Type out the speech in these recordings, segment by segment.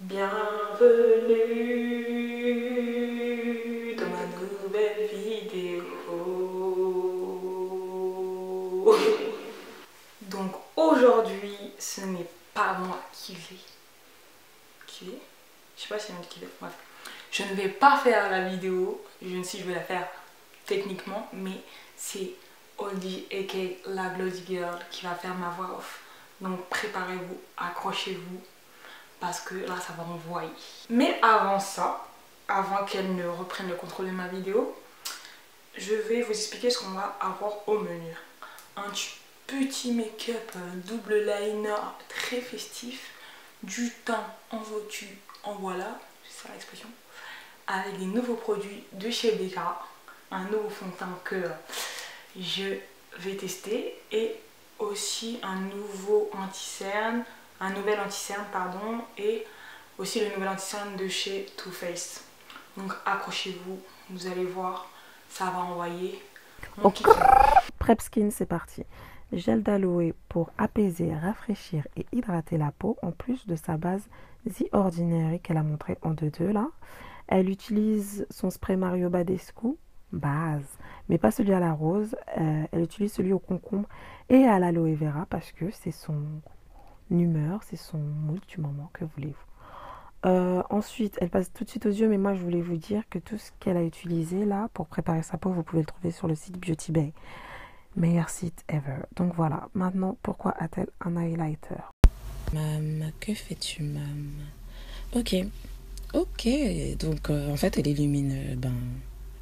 Bienvenue dans ma nouvelle vidéo. Donc aujourd'hui, ce n'est pas moi qui vais. Je sais pas si on dit qui vais. Bref. Je ne vais pas faire la vidéo. Je ne sais si je vais la faire techniquement, mais c'est Oldie aka la Glossy Girl qui va faire ma voix off. Donc préparez-vous, accrochez-vous. Parce que là ça va envoyer. Mais avant ça, avant qu'elle ne reprenne le contrôle de ma vidéo, je vais vous expliquer ce qu'on va avoir au menu. Un petit make-up double liner très festif, du teint en veux-tu en voilà, c'est ça l'expression, avec des nouveaux produits de chez BK, un nouveau fond de teint que je vais tester et aussi un nouveau anti-cerne. Un nouvel anti-cerne, pardon, et aussi le nouvel anti-cerne de chez Too Faced. Donc accrochez-vous, vous allez voir, ça va envoyer. Prep Skin, c'est parti. Gel d'aloe pour apaiser, rafraîchir et hydrater la peau, en plus de sa base The Ordinary qu'elle a montré en 2-2 là. Elle utilise son spray Mario Badescu, base, mais pas celui à la rose. Elle utilise celui au concombre et à l'aloe vera parce que c'est son humeur, c'est son mood du moment, que voulez-vous. Ensuite, elle passe tout de suite aux yeux, mais moi je voulais vous dire que tout ce qu'elle a utilisé là pour préparer sa peau, vous pouvez le trouver sur le site Beauty Bay. Meilleur site ever. Donc voilà, maintenant pourquoi a-t-elle un highlighter? Mam, que fais-tu, mam? Ok, donc en fait elle illumine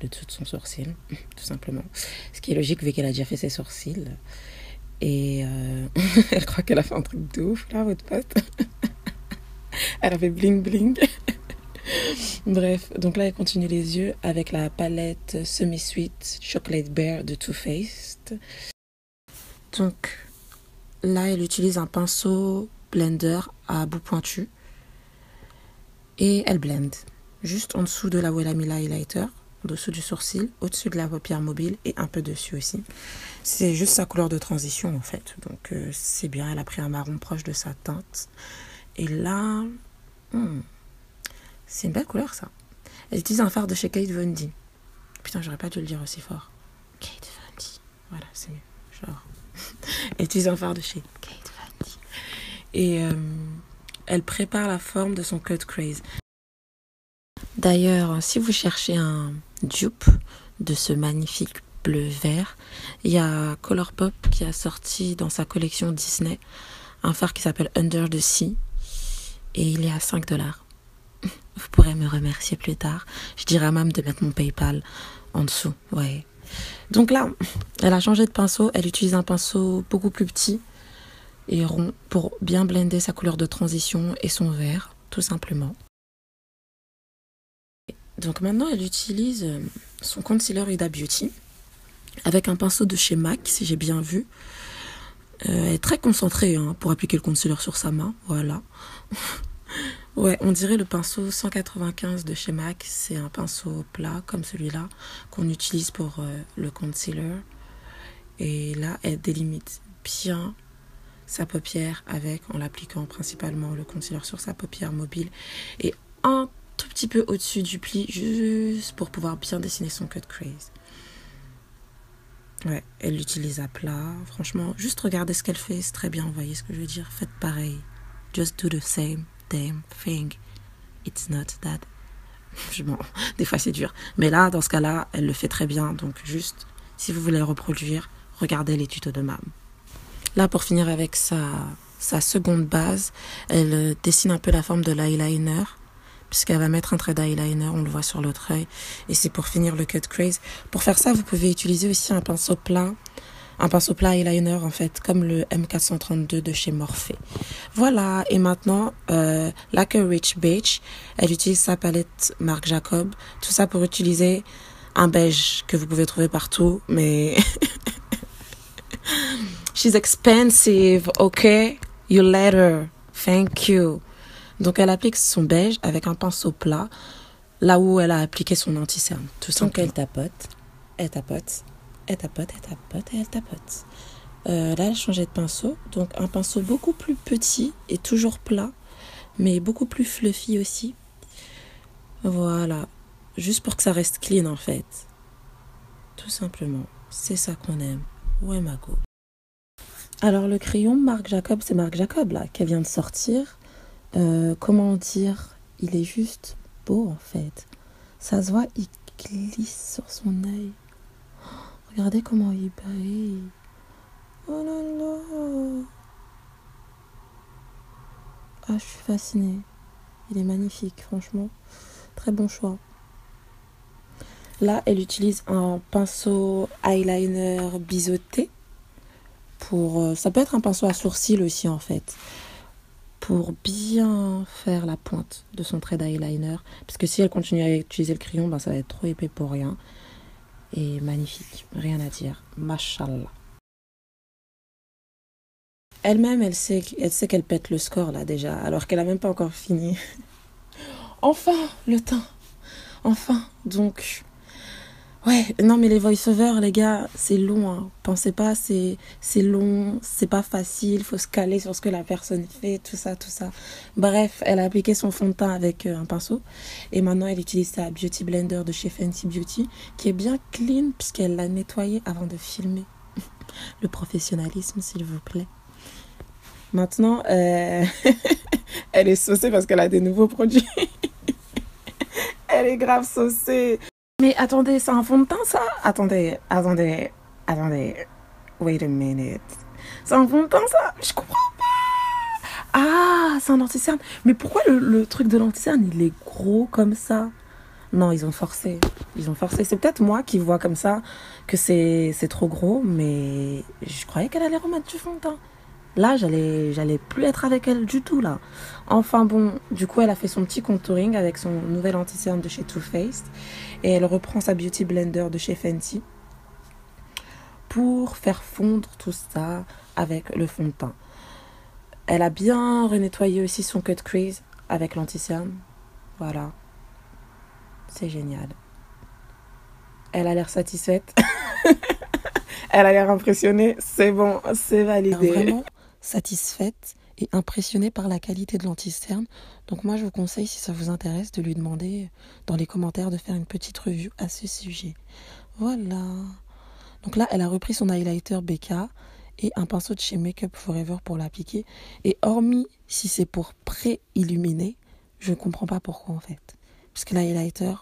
le dessous de son sourcil, tout simplement. Ce qui est logique vu qu'elle a déjà fait ses sourcils. Et elle croit qu'elle a fait un truc de ouf là, votre pote. Elle a fait bling bling. Bref, donc là elle continue les yeux avec la palette Semi-Sweet Chocolate Bear de Too Faced. Donc là elle utilise un pinceau blender à bout pointu. Et elle blende juste en dessous de là où elle a mis l'highlighter, en dessous du sourcil, au-dessus de la paupière mobile et un peu dessus aussi. C'est juste sa couleur de transition en fait, donc c'est bien, elle a pris un marron proche de sa teinte. Et là, c'est une belle couleur ça. Elle utilise un fard de chez Kate Von D. Putain, j'aurais pas dû le dire aussi fort. Kate Von D, voilà, c'est mieux. Genre, elle utilise un fard de chez Kate Von D. Et elle prépare la forme de son cut craze. D'ailleurs, si vous cherchez un dupe de ce magnifique bleu-vert, il y a Colourpop qui a sorti dans sa collection Disney un fard qui s'appelle Under the Sea et il est à 5$. Vous pourrez me remercier plus tard. Je dirais à Mam de mettre mon PayPal en dessous. Ouais. Donc là, elle a changé de pinceau. Elle utilise un pinceau beaucoup plus petit et rond pour bien blender sa couleur de transition et son vert, tout simplement. Donc maintenant, elle utilise son concealer Huda Beauty avec un pinceau de chez MAC, si j'ai bien vu. Elle est très concentrée pour appliquer le concealer sur sa main, voilà. Ouais, on dirait le pinceau 195 de chez MAC. C'est un pinceau plat comme celui-là qu'on utilise pour le concealer. Et là, elle délimite bien sa paupière en l'appliquant principalement le concealer sur sa paupière mobile et un tout petit peu au-dessus du pli, juste pour pouvoir bien dessiner son cut craze. Ouais, elle l'utilise à plat. Franchement, juste regardez ce qu'elle fait, c'est très bien, vous voyez ce que je veux dire. Faites pareil. Just do the same damn thing. It's not that. Des fois c'est dur. Mais là, dans ce cas-là, elle le fait très bien. Donc juste, si vous voulez le reproduire, regardez les tutos de Mam. Là, pour finir avec sa seconde base, elle dessine un peu la forme de l'eyeliner, puisqu'elle va mettre un trait d'eyeliner, on le voit sur l'autre œil, et c'est pour finir le cut craze. Pour faire ça, vous pouvez utiliser aussi un pinceau plat eyeliner en fait, comme le M432 de chez Morphe. Voilà, et maintenant, Lacquer Rich Beige, elle utilise sa palette Marc Jacob, tout ça pour utiliser un beige que vous pouvez trouver partout, mais... She's expensive, okay? You let her. Thank you. Donc, elle applique son beige avec un pinceau plat, là où elle a appliqué son anti-cerne. Tout simplement. Donc, elle tapote. Là, elle a changé de pinceau. Donc, un pinceau beaucoup plus petit et toujours plat. mais beaucoup plus fluffy aussi. Voilà, juste pour que ça reste clean en fait. Tout simplement, c'est ça qu'on aime. Ouais, ma go. Alors le crayon Marc Jacob, c'est Marc Jacob là, qu'elle vient de sortir. Comment dire, il est juste beau en fait. Ça se voit, il glisse sur son œil. Regardez comment il brille. Oh là là. Ah, je suis fascinée. Il est magnifique, franchement. Très bon choix. Là, elle utilise un pinceau eyeliner biseauté. Ça peut être un pinceau à sourcils aussi, en fait. Pour bien faire la pointe de son trait d'eyeliner. Parce que si elle continue à utiliser le crayon, ben, ça va être trop épais pour rien. Et magnifique, rien à dire. Mashallah. Elle-même, elle sait qu'elle pète le score là déjà, alors qu'elle a même pas encore fini. Enfin, le temps. Enfin, donc... Ouais, non mais les voice-over, les gars, c'est long. Hein. Pensez pas, c'est long, c'est pas facile, faut se caler sur ce que la personne fait, tout ça, tout ça. Bref, elle a appliqué son fond de teint avec un pinceau. Et maintenant, elle utilise sa Beauty Blender de chez Fenty Beauty, qui est bien clean, puisqu'elle l'a nettoyé avant de filmer. Le professionnalisme, s'il vous plaît. Maintenant, elle est saucée parce qu'elle a des nouveaux produits. Elle est grave saucée. Mais attendez, c'est un fond de teint ça? Attendez. Wait a minute. C'est un fond de teint ça? Je comprends pas. Ah, c'est un anti-cerne. Mais pourquoi le truc de l'anti-cerne, il est gros comme ça? Non, ils ont forcé. C'est peut-être moi qui vois comme ça que c'est trop gros, mais je croyais qu'elle allait remettre du fond de teint. Là, j'allais plus être avec elle du tout, là. Enfin bon, du coup, elle a fait son petit contouring avec son nouvel anti-cerne de chez Too Faced. Et elle reprend sa Beauty Blender de chez Fenty pour faire fondre tout ça avec le fond de teint. Elle a bien renettoyé aussi son cut crease avec l'anti-cerne. Voilà. C'est génial. Elle a l'air satisfaite. Elle a l'air impressionnée. C'est bon, c'est validé. Vraiment satisfaite et impressionnée par la qualité de l'anti-cerne. Donc moi, je vous conseille, si ça vous intéresse, de lui demander dans les commentaires de faire une petite review à ce sujet. Voilà. Donc là, elle a repris son highlighter BK et un pinceau de chez Make Up Forever pour l'appliquer. Et hormis si c'est pour pré-illuminer, je ne comprends pas pourquoi en fait. Parce que l'highlighter,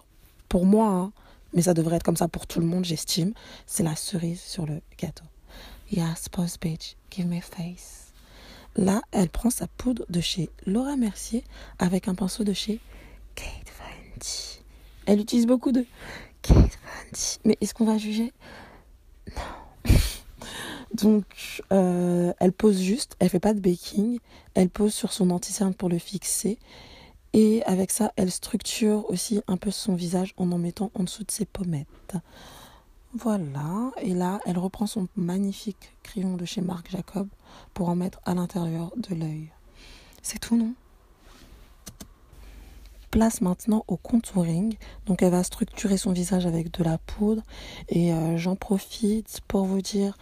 pour moi, hein, mais ça devrait être comme ça pour tout le monde, j'estime, c'est la cerise sur le gâteau. Yes, boss bitch, give me face. Là, elle prend sa poudre de chez Laura Mercier avec un pinceau de chez Kate Von D. Elle utilise beaucoup de Kate Von D. Mais est-ce qu'on va juger? Non. Donc, elle pose juste, elle fait pas de baking. Elle pose sur son anti-cerne pour le fixer. Et avec ça, elle structure aussi un peu son visage en mettant en dessous de ses pommettes. Voilà, et là, elle reprend son magnifique crayon de chez Marc Jacob pour en mettre à l'intérieur de l'œil. C'est tout, non? Place maintenant au contouring. Donc, elle va structurer son visage avec de la poudre. Et j'en profite pour vous dire,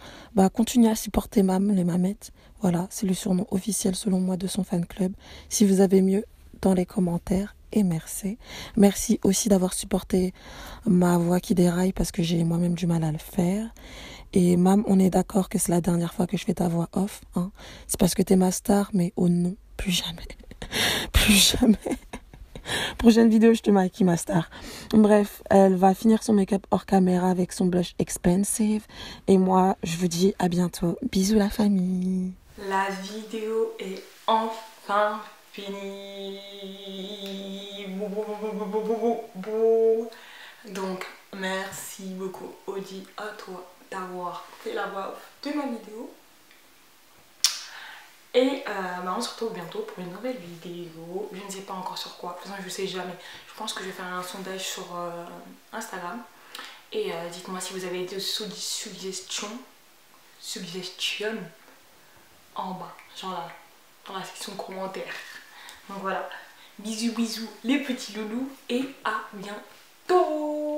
continuez à supporter Mam, les mamettes. Voilà, c'est le surnom officiel selon moi de son fan club. Si vous avez mieux, dans les commentaires. Et merci. Merci aussi d'avoir supporté ma voix qui déraille parce que j'ai moi-même du mal à le faire. Et Mam, on est d'accord que c'est la dernière fois que je fais ta voix off. Hein. C'est parce que t'es ma star, mais oh non, plus jamais. Plus jamais. Prochaine vidéo, je te maquille ma star. Bref, elle va finir son make-up hors caméra avec son blush expensive. Et moi, je vous dis à bientôt. Bisous la famille. La vidéo est enfin fini. Donc merci beaucoup Audi à toi d'avoir fait la voix de ma vidéo. Et on se retrouve bientôt pour une nouvelle vidéo. Je ne sais pas encore sur quoi, de toute façon je ne sais jamais. Je pense que je vais faire un sondage sur Instagram. Et dites-moi si vous avez des suggestions en bas, genre là, dans la section commentaires. Donc voilà, bisous bisous les petits loulous et à bientôt.